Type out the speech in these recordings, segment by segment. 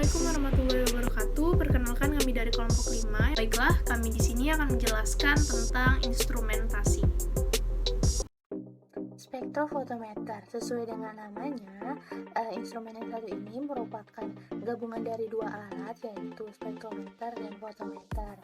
Assalamualaikum warahmatullahi wabarakatuh. Perkenalkan, kami dari kelompok 5. Baiklah, kami di sini akan menjelaskan tentang instrumentasi. Spektrofotometer, sesuai dengan namanya, instrumen yang satu ini merupakan gabungan dari dua alat, yaitu spektrometer dan fotometer.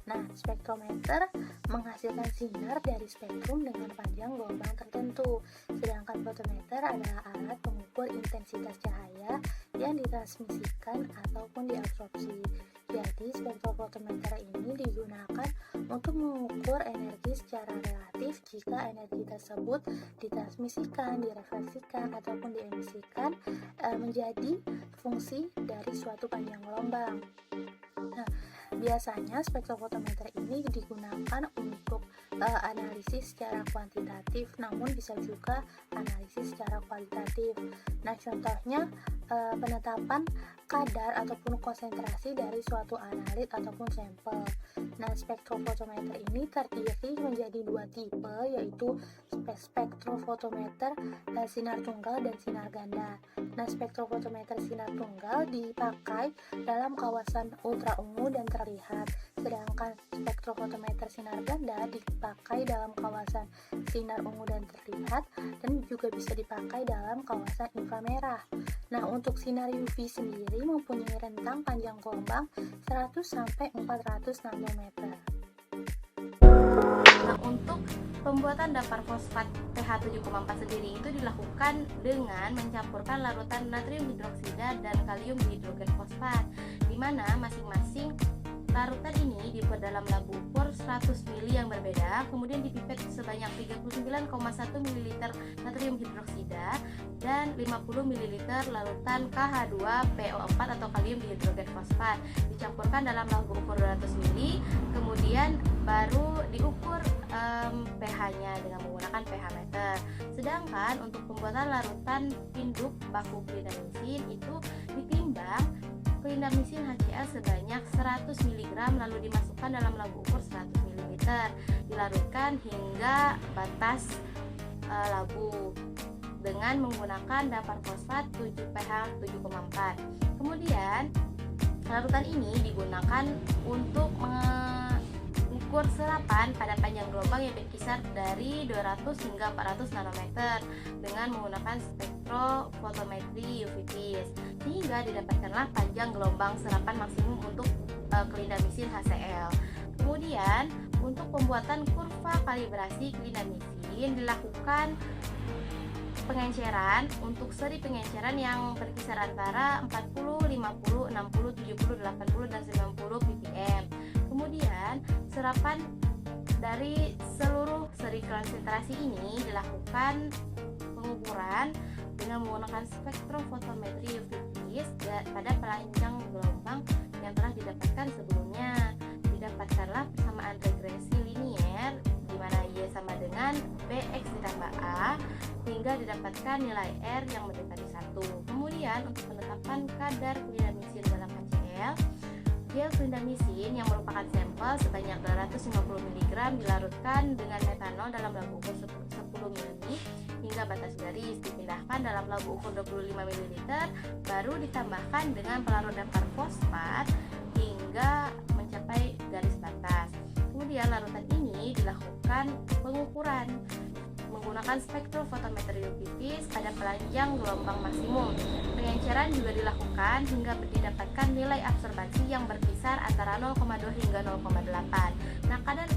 Nah, spektrometer menghasilkan sinar dari spektrum dengan panjang gelombang tertentu, sedangkan fotometer adalah alat pengukur intensitas cahaya yang ditransmisikan ataupun diabsorpsi. Jadi, spektrofotometer ini digunakan untuk mengukur energi secara relatif jika energi tersebut ditransmisikan, direfleksikan, ataupun diemisikan menjadi fungsi dari suatu panjang gelombang. Nah, biasanya spektrofotometer ini digunakan untuk analisis secara kuantitatif, namun bisa juga analisis secara kualitatif. Nah, contohnya penetapan kadar ataupun konsentrasi dari suatu analit ataupun sampel. Nah, spektrofotometer ini terdiri menjadi dua tipe, yaitu spektrofotometer sinar tunggal dan sinar ganda. Nah, spektrofotometer sinar tunggal dipakai dalam kawasan ultra ungu dan terlihat, sedangkan spektrofotometer sinar ganda dipakai dalam kawasan sinar ungu dan terlihat, dan juga bisa dipakai dalam kawasan inframerah. Nah, untuk sinar UV sendiri mempunyai rentang panjang gelombang 100 sampai 400 nanometer. Nah, untuk pembuatan datar fosfat pH 7,4 sendiri itu dilakukan dengan mencampurkan larutan natrium hidroksida dan kalium dihidrogen fosfat, di mana masing-masing larutan ini dibuat dalam labu ukur 100 ml yang berbeda, kemudian dipipet sebanyak 39,1 ml natrium hidroksida dan 50 ml larutan KH2PO4 atau kalium dihidrogen fosfat, dicampurkan dalam labu ukur 200 ml, kemudian baru diukur pH-nya dengan menggunakan pH meter. Sedangkan untuk pembuatan larutan induk baku klindamisin itu ditimbang klindamisin HCl sebanyak 100 mg lalu dimasukkan dalam labu ukur 100 ml, dilarutkan hingga batas labu dengan menggunakan datar fosfat 7pH 7,4. Kemudian larutan ini digunakan untuk mengukur serapan pada panjang gelombang yang berkisar dari 200 hingga 400 nanometer dengan menggunakan spektrofotometri UV-Vis, sehingga didapatkanlah panjang gelombang serapan maksimum untuk klindamisin HCl. Kemudian untuk pembuatan kurva kalibrasi klindamisin dilakukan pengenceran untuk seri pengenceran yang berkisar antara 40, 50, 60, 70, 80, dan 90 ppm. Kemudian serapan dari seluruh seri konsentrasi ini dilakukan pengukuran dengan menggunakan spektrofotometri UV-Vis pada panjang gelombang yang telah didapatkan sebelumnya. Didapatkanlah persamaan regresi linier di mana Y sama dengan BX ditambah A hingga didapatkan nilai R yang mendekati 1. Kemudian untuk penetapan kadar klindamisin dalam HCl, gel klindamisin yang merupakan sampel sebanyak 250 mg dilarutkan dengan metanol dalam labu ukur 10 ml hingga batas garis, dipindahkan dalam labu ukur 25 ml, baru ditambahkan dengan pelarut datar fosfat hingga mencapai garis batas. Kemudian larutan ini dilakukan pengukuran menggunakan spektrofotometri UV-Vis pada panjang gelombang maksimum. Pengenceran juga dilakukan hingga didapatkan nilai absorbasi yang berkisar antara 0,2 hingga 0,8. Nah, kadar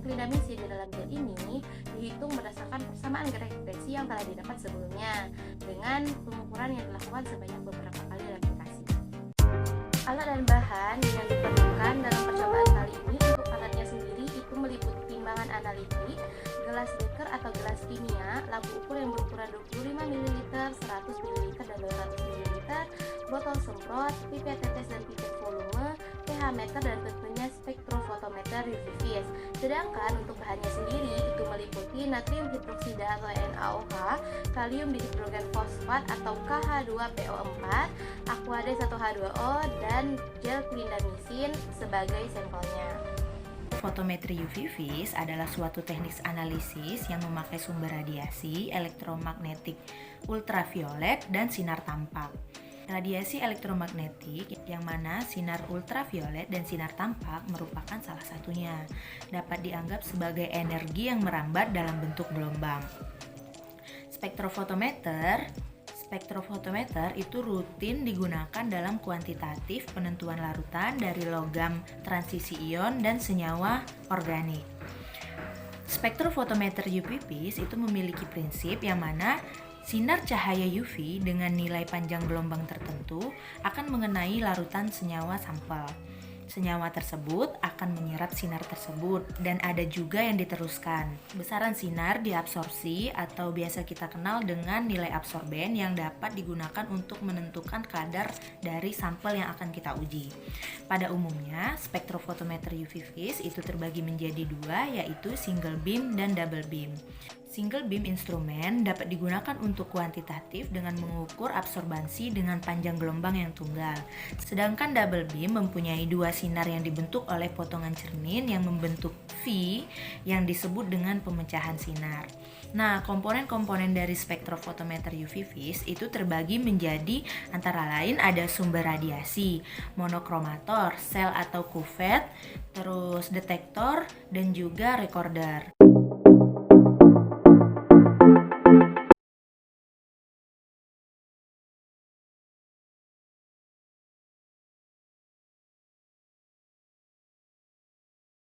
klindamisin di dalam gel ini dihitung berdasarkan persamaan regresi yang telah didapat sebelumnya dengan pengukuran yang dilakukan sebanyak beberapa kali replikasi. Alat dan bahan yang diperlukan dalam percobaan kali ini untuk alatnya sendiri itu meliputi timbangan analitik, gelas beker atau gelas kimia, labu ukur yang berukuran 25 ml, 100 ml, dan 200 ml, botol semprot, pipet tetes dan pipet volume, pH meter, dan tentunya spektrofotometer UV-Vis. Sedangkan untuk bahannya sendiri itu meliputi natrium hidroksida atau NaOH, kalium dihidrogen fosfat atau KH2PO4, aqua D1H2O, dan gel klindamisin sebagai sampelnya. Fotometri UV-Vis adalah suatu teknik analisis yang memakai sumber radiasi elektromagnetik ultraviolet dan sinar tampak. Radiasi elektromagnetik yang mana sinar ultraviolet dan sinar tampak merupakan salah satunya. Dapat dianggap sebagai energi yang merambat dalam bentuk gelombang. Spektrofotometer itu rutin digunakan dalam kuantitatif penentuan larutan dari logam transisi ion dan senyawa organik. Spektrofotometer UV-Vis itu memiliki prinsip yang mana sinar cahaya UV dengan nilai panjang gelombang tertentu akan mengenai larutan senyawa sampel. Senyawa tersebut akan menyerap sinar tersebut dan ada juga yang diteruskan. Besaran sinar diabsorpsi atau biasa kita kenal dengan nilai absorben yang dapat digunakan untuk menentukan kadar dari sampel yang akan kita uji. Pada umumnya, spektrofotometer UV-Vis itu terbagi menjadi dua, yaitu single beam dan double beam. Single beam instrumen dapat digunakan untuk kuantitatif dengan mengukur absorbansi dengan panjang gelombang yang tunggal. Sedangkan double beam mempunyai dua sinar yang dibentuk oleh potongan cermin yang membentuk V yang disebut dengan pemecahan sinar. Nah, komponen-komponen dari spektrofotometer UV-Vis itu terbagi menjadi antara lain ada sumber radiasi, monokromator, sel atau kuvet, terus detektor, dan juga recorder.